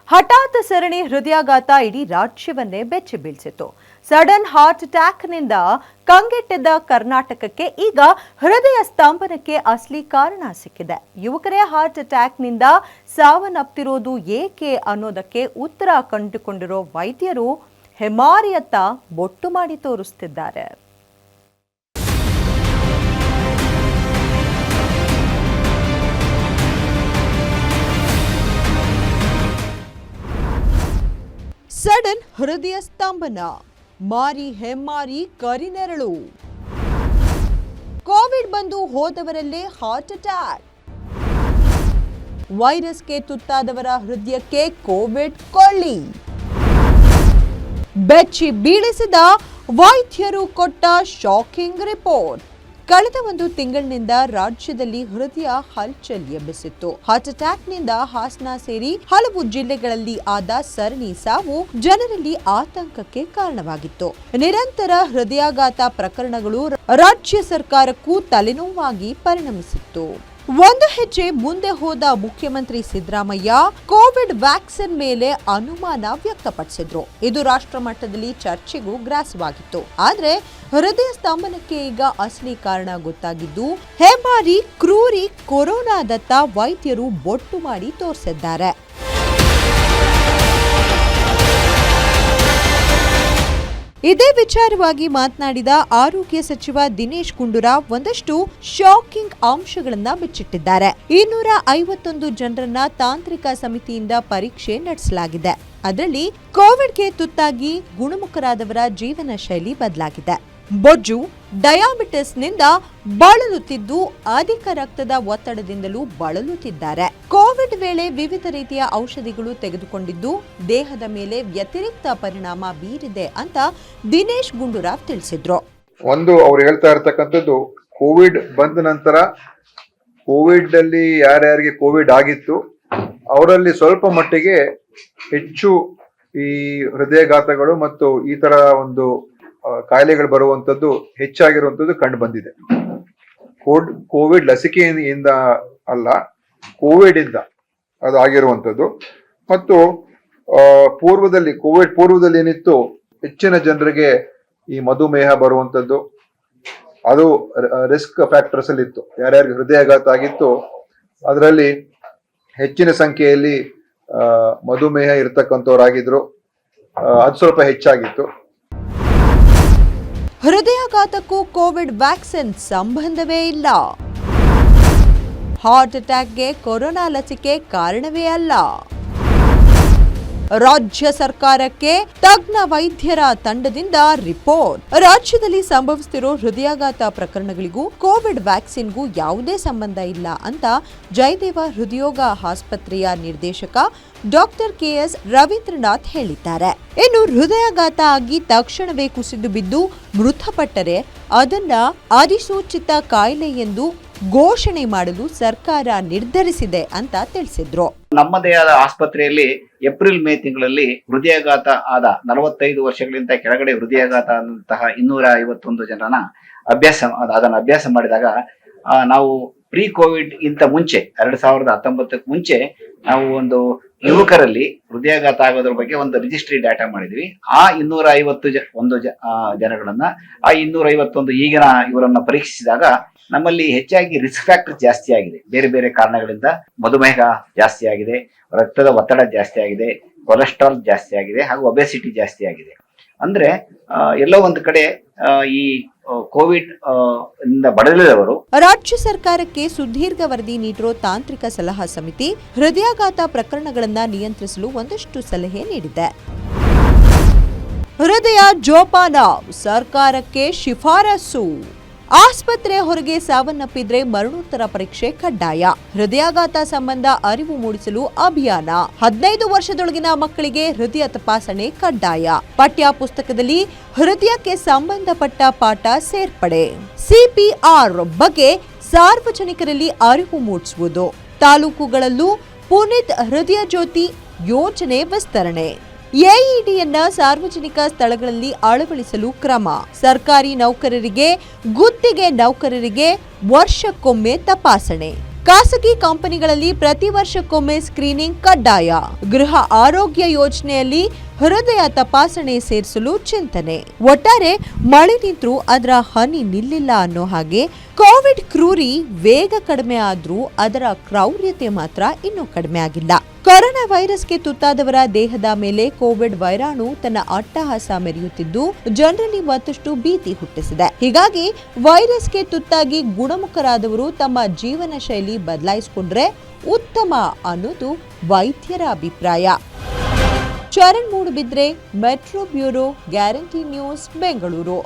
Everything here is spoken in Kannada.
ಹಠಾತ್ ಸರಣಿ ಹೃದಯಾಘಾತ ಇಡೀ ರಾಜ್ಯವನ್ನೇ ಬೆಚ್ಚಿ ಬೀಳಿಸಿತು. ಸಡನ್ ಹಾರ್ಟ್ ಅಟ್ಯಾಕ್ನಿಂದ ಕಂಗೆಟ್ಟಿದ್ದ ಕರ್ನಾಟಕಕ್ಕೆ ಈಗ ಹೃದಯ ಸ್ತಂಭನಕ್ಕೆ ಅಸಲಿ ಕಾರಣ ಸಿಕ್ಕಿದೆ. ಯುವಕರೇ ಹಾರ್ಟ್ ಅಟ್ಯಾಕ್ನಿಂದ ಸಾವನ್ನಪ್ಪಿರೋದು ಏಕೆ ಅನ್ನೋದಕ್ಕೆ ಉತ್ತರ ಕಂಡುಕೊಂಡಿರೋ ವೈದ್ಯರು ಹೆಮಾರಿಯತ್ತ ಬೊಟ್ಟು ಮಾಡಿ ತೋರಿಸುತ್ತಿದ್ದಾರೆ. ಸಡನ್ ಹೃದಯ ಸ್ತಂಭನ, ಮಾರಿ ಹೆಮ್ಮಾರಿ ಕರಿನೆರಳು. ಕೋವಿಡ್ ಬಂದು ಹೋದವರಲ್ಲೇ ಹಾರ್ಟ್ ಅಟ್ಯಾಕ್. ವೈರಸ್ಗೆ ತುತ್ತಾದವರ ಹೃದಯಕ್ಕೆ ಕೋವಿಡ್ ಕೊಳ್ಳಿ. ಬೆಚ್ಚಿ ಬೀಳಿಸಿದ ವೈದ್ಯರು ಕೊಟ್ಟ ಶಾಕಿಂಗ್ ರಿಪೋರ್ಟ್. ಕಳೆದ ಒಂದು ತಿಂಗಳಿನಿಂದ ರಾಜ್ಯದಲ್ಲಿ ಹೃದಯ ಹಲ್ಚಲ್ ಎಬ್ಬಿಸಿತ್ತು. ಹಾರ್ಟ್ ಅಟ್ಯಾಕ್ನಿಂದ ಹಾಸನ ಸೇರಿ ಹಲವು ಜಿಲ್ಲೆಗಳಲ್ಲಿ ಆದ ಸರಣಿ ಸಾವು ಜನರಲ್ಲಿ ಆತಂಕಕ್ಕೆ ಕಾರಣವಾಗಿತ್ತು. ನಿರಂತರ ಹೃದಯಾಘಾತ ಪ್ರಕರಣಗಳು ರಾಜ್ಯ ಸರ್ಕಾರಕ್ಕೂ ತಲೆನೋವಾಗಿ ಪರಿಣಮಿಸಿತ್ತು. ಒಂದು ಹೆಜ್ಜೆ ಮುಂದೆ ಹೋದ ಮುಖ್ಯಮಂತ್ರಿ ಸಿದ್ದರಾಮಯ್ಯ ಕೋವಿಡ್ ವ್ಯಾಕ್ಸಿನ್ ಮೇಲೆ ಅನುಮಾನ ವ್ಯಕ್ತಪಡಿಸಿದ್ರು. ಇದು ರಾಷ್ಟ್ರ ಮಟ್ಟದಲ್ಲಿ ಚರ್ಚೆಗೂ ಗ್ರಾಸವಾಗಿತ್ತು. ಆದ್ರೆ ಹೃದಯ ಸ್ತಂಭನಕ್ಕೆ ಈಗ ಅಸಲಿ ಕಾರಣ ಗೊತ್ತಾಗಿದ್ದು, ಹೆಮ್ಮಾರಿ ಕ್ರೂರಿ ಕೊರೋನಾದತ್ತ ವೈದ್ಯರು ಬೊಟ್ಟು ಮಾಡಿ ತೋರಿಸಿದ್ದಾರೆ. ಇದೇ ವಿಚಾರವಾಗಿ ಮಾತನಾಡಿದ ಆರೋಗ್ಯ ಸಚಿವ ದಿನೇಶ್ ಗುಂಡೂರಾವ್ ಒಂದಷ್ಟು ಶಾಕಿಂಗ್ ಅಂಶಗಳನ್ನ ಬಿಚ್ಚಿಟ್ಟಿದ್ದಾರೆ. 251 ಜನರನ್ನ ತಾಂತ್ರಿಕ ಸಮಿತಿಯಿಂದ ಪರೀಕ್ಷೆ ನಡೆಸಲಾಗಿದೆ. ಅದರಲ್ಲಿ ಕೋವಿಡ್ಗೆ ತುತ್ತಾಗಿ ಗುಣಮುಖರಾದವರ ಜೀವನ ಶೈಲಿ ಬದಲಾಗಿದೆ. ಬೊಜ್ಜು, ಡಯಾಬಿಟಿಸ್ನಿಂದ ಬಳಲುತ್ತಿದ್ದು ಅಧಿಕ ರಕ್ತದ ಒತ್ತಡದಿಂದಲೂ ಬಳಲುತ್ತಿದ್ದಾರೆ. ಕೋವಿಡ್ ವೇಳೆ ವಿವಿಧ ರೀತಿಯ ಔಷಧಿಗಳು ತೆಗೆದುಕೊಂಡಿದ್ದು ದೇಹದ ಮೇಲೆ ವ್ಯತಿರಿಕ್ತ ಪರಿಣಾಮ ಬೀರಿದೆ ಅಂತ ದಿನೇಶ್ ಗುಂಡೂರಾವ್ ತಿಳಿಸಿದ್ರು. ಒಂದು ಅವ್ರು ಹೇಳ್ತಾ ಇರ್ತಕ್ಕಂಥದ್ದು, ಕೋವಿಡ್ ಬಂದ ನಂತರ ಕೋವಿಡ್ ಅಲ್ಲಿ ಯಾರ್ಯಾರಿಗೆ ಕೋವಿಡ್ ಆಗಿತ್ತು ಅವರಲ್ಲಿ ಸ್ವಲ್ಪ ಮಟ್ಟಿಗೆ ಹೆಚ್ಚು ಈ ಹೃದಯಾಘಾತಗಳು ಮತ್ತು ಈ ತರ ಒಂದು ಕಾಯಿಲೆಗಳು ಬರುವಂತದ್ದು ಹೆಚ್ಚಾಗಿರುವಂತದ್ದು ಕಂಡು ಬಂದಿದೆ. ಕೋವಿಡ್ ಲಸಿಕೆಯಿಂದ ಅಲ್ಲ, ಕೋವಿಡ್ ಇಂದ ಅದು ಆಗಿರುವಂತದ್ದು. ಮತ್ತು ಕೋವಿಡ್ ಪೂರ್ವದಲ್ಲಿ ಏನಿತ್ತು, ಹೆಚ್ಚಿನ ಜನರಿಗೆ ಈ ಮಧುಮೇಹ ಬರುವಂತದ್ದು ಅದು ರಿಸ್ಕ್ ಫ್ಯಾಕ್ಟರ್ಸ್ ಅಲ್ಲಿ ಇತ್ತು. ಯಾರ್ಯಾರಿಗೆ ಹೃದಯಾಘಾತ ಆಗಿತ್ತು ಅದರಲ್ಲಿ ಹೆಚ್ಚಿನ ಸಂಖ್ಯೆಯಲ್ಲಿ ಮಧುಮೇಹ ಇರ್ತಕ್ಕಂಥವ್ರಾಗಿದ್ರು. ಅದು ಸ್ವಲ್ಪ ಹೆಚ್ಚಾಗಿತ್ತು. ಹೃದಯಾಘಾತಕ್ಕೂ ಕೋವಿಡ್ ವ್ಯಾಕ್ಸಿನ್ ಸಂಬಂಧವೇ ಇಲ್ಲ. ಹಾರ್ಟ್ ಅಟ್ಯಾಕ್ಗೆ ಕೊರೋನಾ ಲಸಿಕೆ ಕಾರಣವೇ ಅಲ್ಲ. ರಾಜ್ಯ ಸರ್ಕಾರಕ್ಕೆ ತಜ್ಞ ವೈದ್ಯರ ತಂಡದಿಂದ ರಿಪೋರ್ಟ್. ರಾಜ್ಯದಲ್ಲಿ ಸಂಭವಿಸುತ್ತಿರೋ ಹೃದಯಾಘಾತ ಪ್ರಕರಣಗಳಿಗೂ ಕೋವಿಡ್ ವ್ಯಾಕ್ಸಿನ್ಗೂ ಯಾವುದೇ ಸಂಬಂಧ ಇಲ್ಲ ಅಂತ ಜಯದೇವ ಹೃದಯೋಗ ಆಸ್ಪತ್ರೆಯ ನಿರ್ದೇಶಕ ಡಾಕ್ಟರ್ ಕೆಎಸ್ ರವೀಂದ್ರನಾಥ್ ಹೇಳಿದ್ದಾರೆ. ಇನ್ನು ಹೃದಯಾಘಾತ ಆಗಿ ತಕ್ಷಣವೇ ಕುಸಿದು ಬಿದ್ದು ಮೃತಪಟ್ಟರೆ ಅದನ್ನ ಅಧಿಸೂಚಿತ ಕಾಯಿಲೆ ಎಂದು ಘೋಷಣೆ ಮಾಡಲು ಸರ್ಕಾರ ನಿರ್ಧರಿಸಿದೆ ಅಂತ ತಿಳಿಸಿದ್ರು. ನಮ್ಮದೇ ಆದ ಆಸ್ಪತ್ರೆಯಲ್ಲಿ ಏಪ್ರಿಲ್ ಮೇ ತಿಂಗಳಲ್ಲಿ ಹೃದಯಾಘಾತ ಆದ 45 ವರ್ಷಗಳಿಂದ ಕೆಳಗಡೆ ಹೃದಯಾಘಾತ ಆದಂತಹ 251 ಜನರನ್ನ ಅದನ್ನ ಅಭ್ಯಾಸ ಮಾಡಿದಾಗ ನಾವು ಪ್ರೀ ಕೋವಿಡ್ ಇಂತ ಮುಂಚೆ 2019 ಮುಂಚೆ ನಾವು ಒಂದು ಯುವಕರಲ್ಲಿ ಹೃದಯಾಘಾತ ಆಗೋದ್ರ ಬಗ್ಗೆ ಒಂದು ರಿಜಿಸ್ಟ್ರಿ ಡಾಟಾ ಮಾಡಿದ್ವಿ. ಆ 251 ಜನಗಳನ್ನ, ಆ 251 ಈಗಿನ ಇವರನ್ನ ಪರೀಕ್ಷಿಸಿದಾಗ ನಮ್ಮಲ್ಲಿ ಹೆಚ್ಚಾಗಿ ರಿಸ್ಕ್ ಫ್ಯಾಕ್ಟರ್ ಜಾಸ್ತಿ ಆಗಿದೆ. ಬೇರೆ ಬೇರೆ ಕಾರಣಗಳಿಂದ ಮಧುಮೇಹ ಜಾಸ್ತಿ ಆಗಿದೆ, ರಕ್ತದ ಒತ್ತಡ ಜಾಸ್ತಿ ಆಗಿದೆ, ಕೊಲೆಸ್ಟ್ರಾಲ್ ಜಾಸ್ತಿ ಆಗಿದೆ, ಹಾಗೂ ಒಬೆಸಿಟಿ ಜಾಸ್ತಿ ಆಗಿದೆ. ಅಂದ್ರೆ ಎಲ್ಲೋ ಒಂದು ಕಡೆ ಈ ಕೋವಿಡ್ ಇಂದ ಬಳಲಿದವರು. ರಾಜ್ಯ ಸರ್ಕಾರಕ್ಕೆ ಸುದೀರ್ಘ ವರದಿ ನೀಡಿರೋ ತಾಂತ್ರಿಕ ಸಲಹಾ ಸಮಿತಿ ಹೃದಯಾಘಾತ ಪ್ರಕರಣಗಳನ್ನ ನಿಯಂತ್ರಿಸಲು ಒಂದಷ್ಟು ಸಲಹೆ ನೀಡಿದೆ. ಹೃದಯ ಜೋಪಾನ, ಸರ್ಕಾರಕ್ಕೆ ಶಿಫಾರಸು. ಆಸ್ಪತ್ರೆ ಹೊರಗೆ ಸಾವನ್ನಪ್ಪಿದ್ರೆ ಮರಣೋತ್ತರ ಪರೀಕ್ಷೆ ಕಡ್ಡಾಯ. ಹೃದಯಾಘಾತ ಸಂಬಂಧ ಅರಿವು ಮೂಡಿಸಲು ಅಭಿಯಾನ. 15 ವರ್ಷದೊಳಗಿನ ಮಕ್ಕಳಿಗೆ ಹೃದಯ ತಪಾಸಣೆ ಕಡ್ಡಾಯ. ಪಠ್ಯ ಪುಸ್ತಕದಲ್ಲಿ ಹೃದಯಕ್ಕೆ ಸಂಬಂಧಪಟ್ಟ ಪಾಠ ಸೇರ್ಪಡೆ. ಸಿಪಿಆರ್ ಬಗ್ಗೆ ಸಾರ್ವಜನಿಕರಲ್ಲಿ ಅರಿವು ಮೂಡಿಸುವುದು. ತಾಲೂಕುಗಳಲ್ಲೂ ಪುನೀತ್ ಹೃದಯ ಜ್ಯೋತಿ ಯೋಜನೆ ವಿಸ್ತರಣೆ. ಎಇಡಿಯನ್ನ ಸಾರ್ವಜನಿಕ ಸ್ಥಳಗಳಲ್ಲಿ ಅಳವಡಿಸಲು ಕ್ರಮ. ಸರ್ಕಾರಿ ನೌಕರರಿಗೆ, ಗುತ್ತಿಗೆ ನೌಕರರಿಗೆ ವರ್ಷಕ್ಕೊಮ್ಮೆ ತಪಾಸಣೆ. ಖಾಸಗಿ ಕಂಪನಿಗಳಲ್ಲಿ ಪ್ರತಿ ವರ್ಷಕ್ಕೊಮ್ಮೆ ಸ್ಕ್ರೀನಿಂಗ್ ಕಡ್ಡಾಯ. ಗೃಹ ಆರೋಗ್ಯ ಯೋಜನೆಯಲ್ಲಿ ಹೃದಯ ತಪಾಸಣೆ ಸೇರಿಸಲು ಚಿಂತನೆ. ಒಟ್ಟಾರೆ ಮಳೆ ನಿಂತರೂ ಅದರ ಹನಿ ನಿಲ್ಲಿಲ್ಲ ಅನ್ನೋ ಹಾಗೆ ಕೋವಿಡ್ ಕ್ರೂರಿ ವೇಗ ಕಡಿಮೆ ಆದ್ರೂ ಅದರ ಕ್ರೌರ್ಯತೆ ಮಾತ್ರ ಇನ್ನೂ ಕಡಿಮೆ ಆಗಿಲ್ಲ. ಕೊರೋನಾ ವೈರಸ್ಗೆ ತುತ್ತಾದವರ ದೇಹದ ಮೇಲೆ ಕೋವಿಡ್ ವೈರಾಣು ತನ್ನ ಅಟ್ಟಹಾಸ ಮೆರೆಯುತ್ತಿದ್ದು ಜನರಲ್ಲಿ ಮತ್ತಷ್ಟು ಭೀತಿ ಹುಟ್ಟಿಸಿದೆ. ಹೀಗಾಗಿ ವೈರಸ್ಗೆ ತುತ್ತಾಗಿ ಗುಣಮುಖರಾದವರು ತಮ್ಮ ಜೀವನ ಶೈಲಿ ಬದಲಾಯಿಸಿಕೊಂಡ್ರೆ ಉತ್ತಮ ಅನ್ನೋದು ವೈದ್ಯರ ಅಭಿಪ್ರಾಯ. Charan Moodbidri, metro bureau, guarantee news, Bengaluru.